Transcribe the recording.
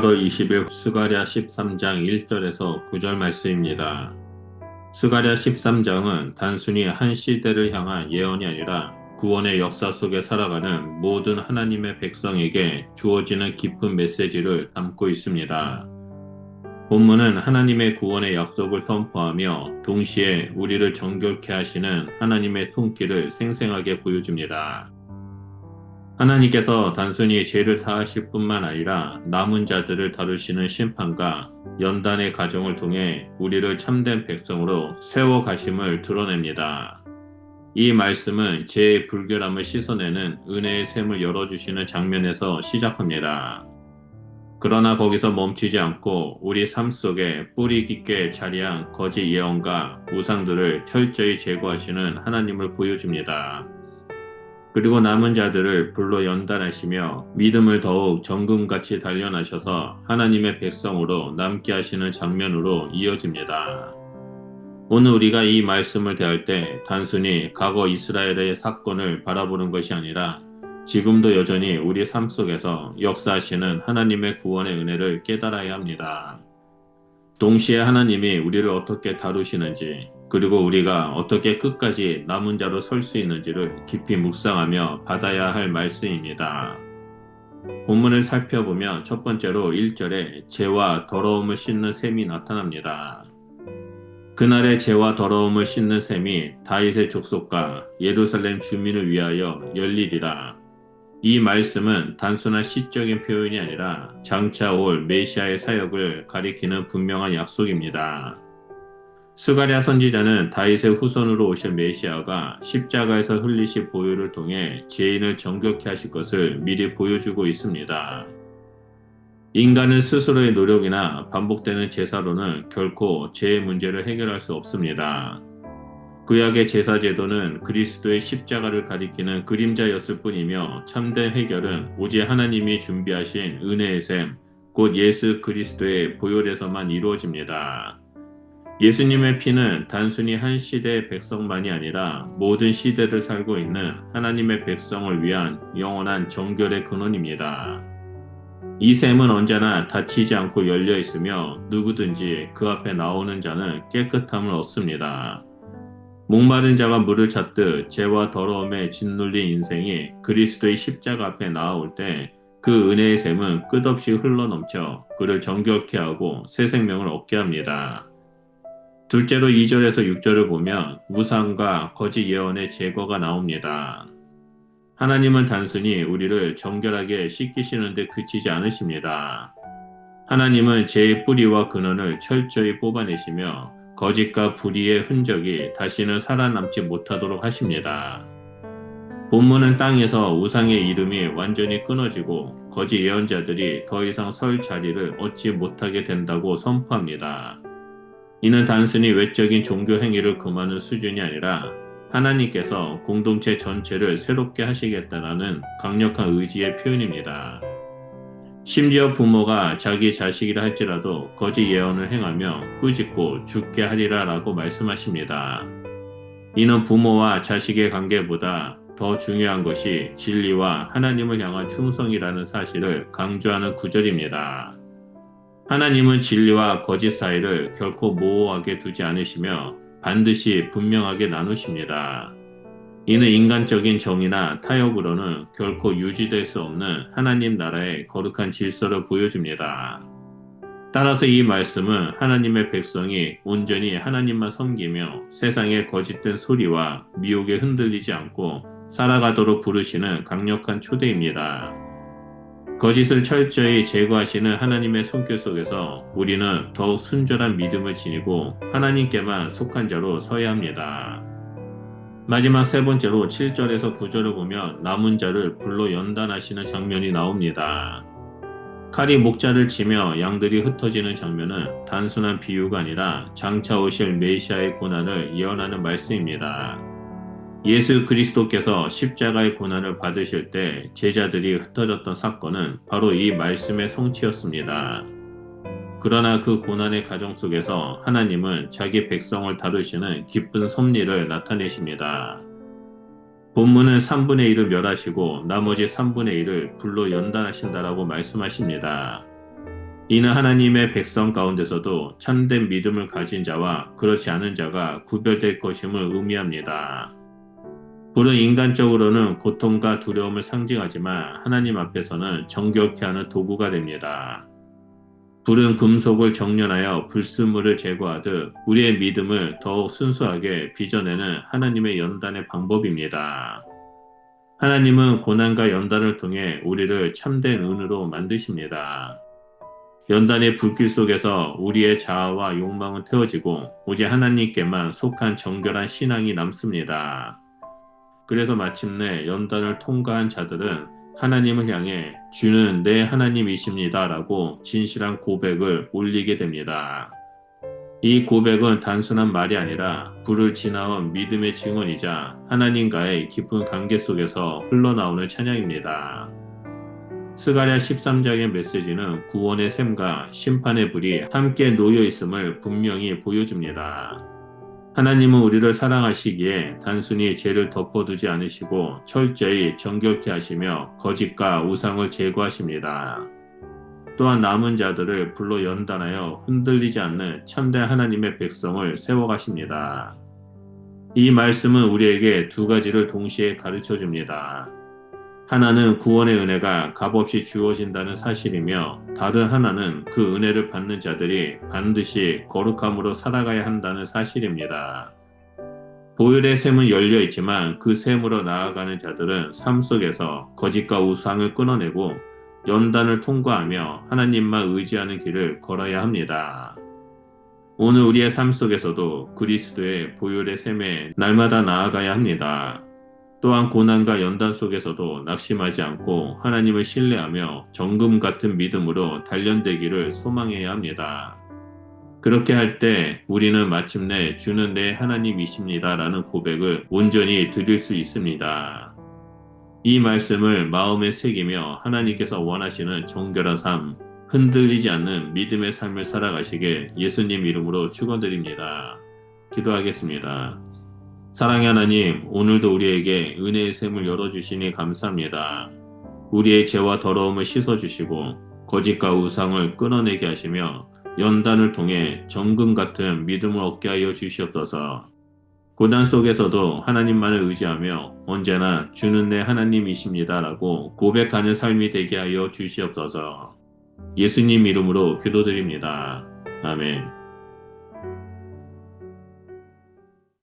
8월 20일 스가랴 13장 1절에서 9절 말씀입니다. 스가랴 13장은 단순히 한 시대를 향한 예언이 아니라 구원의 역사 속에 살아가는 모든 하나님의 백성에게 주어지는 깊은 메시지를 담고 있습니다. 본문은 하나님의 구원의 약속을 선포하며 동시에 우리를 정결케 하시는 하나님의 손길을 생생하게 보여줍니다. 하나님께서 단순히 죄를 사하실 뿐만 아니라 남은 자들을 다루시는 심판과 연단의 과정을 통해 우리를 참된 백성으로 세워가심을 드러냅니다. 이 말씀은 죄의 불결함을 씻어내는 은혜의 샘을 열어주시는 장면에서 시작합니다. 그러나 거기서 멈추지 않고 우리 삶 속에 뿌리 깊게 자리한 거짓 예언과 우상들을 철저히 제거하시는 하나님을 보여줍니다. 그리고 남은 자들을 불러 연단하시며 믿음을 더욱 정금같이 단련하셔서 하나님의 백성으로 남게 하시는 장면으로 이어집니다. 오늘 우리가 이 말씀을 대할 때 단순히 과거 이스라엘의 사건을 바라보는 것이 아니라 지금도 여전히 우리 삶 속에서 역사하시는 하나님의 구원의 은혜를 깨달아야 합니다. 동시에 하나님이 우리를 어떻게 다루시는지, 그리고 우리가 어떻게 끝까지 남은 자로 설 수 있는지를 깊이 묵상하며 받아야 할 말씀입니다. 본문을 살펴보면 첫 번째로 1절에 죄와 더러움을 씻는 셈이 나타납니다. 그날의 죄와 더러움을 씻는 셈이 다윗의 족속과 예루살렘 주민을 위하여 열리리라. 이 말씀은 단순한 시적인 표현이 아니라 장차 올 메시아의 사역을 가리키는 분명한 약속입니다. 스가랴 선지자는 다윗의 후손으로 오실 메시아가 십자가에서 흘리실 보혈을 통해 죄인을 정결케 하실 것을 미리 보여주고 있습니다. 인간은 스스로의 노력이나 반복되는 제사로는 결코 죄의 문제를 해결할 수 없습니다. 구약의 제사 제도는 그리스도의 십자가를 가리키는 그림자였을 뿐이며 참된 해결은 오직 하나님이 준비하신 은혜의 셈, 곧 예수 그리스도의 보혈에서만 이루어집니다. 예수님의 피는 단순히 한 시대의 백성만이 아니라 모든 시대를 살고 있는 하나님의 백성을 위한 영원한 정결의 근원입니다. 이 셈은 언제나 닫히지 않고 열려 있으며 누구든지 그 앞에 나오는 자는 깨끗함을 얻습니다. 목마른 자가 물을 찾듯 죄와 더러움에 짓눌린 인생이 그리스도의 십자가 앞에 나아올 때 그 은혜의 샘은 끝없이 흘러넘쳐 그를 정결케 하고 새 생명을 얻게 합니다. 둘째로 2절에서 6절을 보면 우상과 거짓 예언의 제거가 나옵니다. 하나님은 단순히 우리를 정결하게 씻기시는 데 그치지 않으십니다. 하나님은 죄의 뿌리와 근원을 철저히 뽑아내시며 거짓과 불의의 흔적이 다시는 살아남지 못하도록 하십니다. 본문은 땅에서 우상의 이름이 완전히 끊어지고 거짓 예언자들이 더 이상 설 자리를 얻지 못하게 된다고 선포합니다. 이는 단순히 외적인 종교 행위를 금하는 수준이 아니라 하나님께서 공동체 전체를 새롭게 하시겠다는 강력한 의지의 표현입니다. 심지어 부모가 자기 자식이라 할지라도 거짓 예언을 행하며 꾸짖고 죽게 하리라 라고 말씀하십니다. 이는 부모와 자식의 관계보다 더 중요한 것이 진리와 하나님을 향한 충성이라는 사실을 강조하는 구절입니다. 하나님은 진리와 거짓 사이를 결코 모호하게 두지 않으시며 반드시 분명하게 나누십니다. 이는 인간적인 정의나 타협으로는 결코 유지될 수 없는 하나님 나라의 거룩한 질서를 보여줍니다. 따라서 이 말씀은 하나님의 백성이 온전히 하나님만 섬기며 세상의 거짓된 소리와 미혹에 흔들리지 않고 살아가도록 부르시는 강력한 초대입니다. 거짓을 철저히 제거하시는 하나님의 손길 속에서 우리는 더욱 순전한 믿음을 지니고 하나님께만 속한 자로 서야 합니다. 마지막 세 번째로 7절에서 9절을 보면 남은 자를 불러 연단하시는 장면이 나옵니다. 칼이 목자를 치며 양들이 흩어지는 장면은 단순한 비유가 아니라 장차 오실 메시아의 고난을 예언하는 말씀입니다. 예수 그리스도께서 십자가의 고난을 받으실 때 제자들이 흩어졌던 사건은 바로 이 말씀의 성취였습니다. 그러나 그 고난의 과정 속에서 하나님은 자기 백성을 다루시는 기쁜 섭리를 나타내십니다. 본문은 3분의 1을 멸하시고 나머지 3분의 1을 불로 연단하신다라고 말씀하십니다. 이는 하나님의 백성 가운데서도 참된 믿음을 가진 자와 그렇지 않은 자가 구별될 것임을 의미합니다. 불은 인간적으로는 고통과 두려움을 상징하지만 하나님 앞에서는 정결케 하는 도구가 됩니다. 불은 금속을 정련하여 불순물을 제거하듯 우리의 믿음을 더욱 순수하게 빚어내는 하나님의 연단의 방법입니다. 하나님은 고난과 연단을 통해 우리를 참된 은으로 만드십니다. 연단의 불길 속에서 우리의 자아와 욕망은 태워지고 오직 하나님께만 속한 정결한 신앙이 남습니다. 그래서 마침내 연단을 통과한 자들은 하나님을 향해 주는 내 하나님이십니다 라고 진실한 고백을 올리게 됩니다. 이 고백은 단순한 말이 아니라 불을 지나온 믿음의 증언이자 하나님과의 깊은 관계 속에서 흘러나오는 찬양입니다. 스가랴 13장의 메시지는 구원의 샘과 심판의 불이 함께 놓여 있음을 분명히 보여줍니다. 하나님은 우리를 사랑하시기에 단순히 죄를 덮어두지 않으시고 철저히 정결케 하시며 거짓과 우상을 제거하십니다. 또한 남은 자들을 불로 연단하여 흔들리지 않는 참된 하나님의 백성을 세워가십니다. 이 말씀은 우리에게 두 가지를 동시에 가르쳐 줍니다. 하나는 구원의 은혜가 값없이 주어진다는 사실이며 다른 하나는 그 은혜를 받는 자들이 반드시 거룩함으로 살아가야 한다는 사실입니다. 보혈의 샘은 열려 있지만 그 샘으로 나아가는 자들은 삶 속에서 거짓과 우상을 끊어내고 연단을 통과하며 하나님만 의지하는 길을 걸어야 합니다. 오늘 우리의 삶 속에서도 그리스도의 보혈의 샘에 날마다 나아가야 합니다. 또한 고난과 연단 속에서도 낙심하지 않고 하나님을 신뢰하며 정금 같은 믿음으로 단련되기를 소망해야 합니다. 그렇게 할 때 우리는 마침내 주는 내 하나님이십니다 라는 고백을 온전히 드릴 수 있습니다. 이 말씀을 마음에 새기며 하나님께서 원하시는 정결한 삶, 흔들리지 않는 믿음의 삶을 살아가시길 예수님 이름으로 축원드립니다. 기도하겠습니다. 사랑의 하나님, 오늘도 우리에게 은혜의 샘을 열어주시니 감사합니다. 우리의 죄와 더러움을 씻어주시고 거짓과 우상을 끊어내게 하시며 연단을 통해 정금 같은 믿음을 얻게 하여 주시옵소서. 고난 속에서도 하나님만을 의지하며 언제나 주는 내 하나님이십니다 라고 고백하는 삶이 되게 하여 주시옵소서. 예수님 이름으로 기도드립니다. 아멘.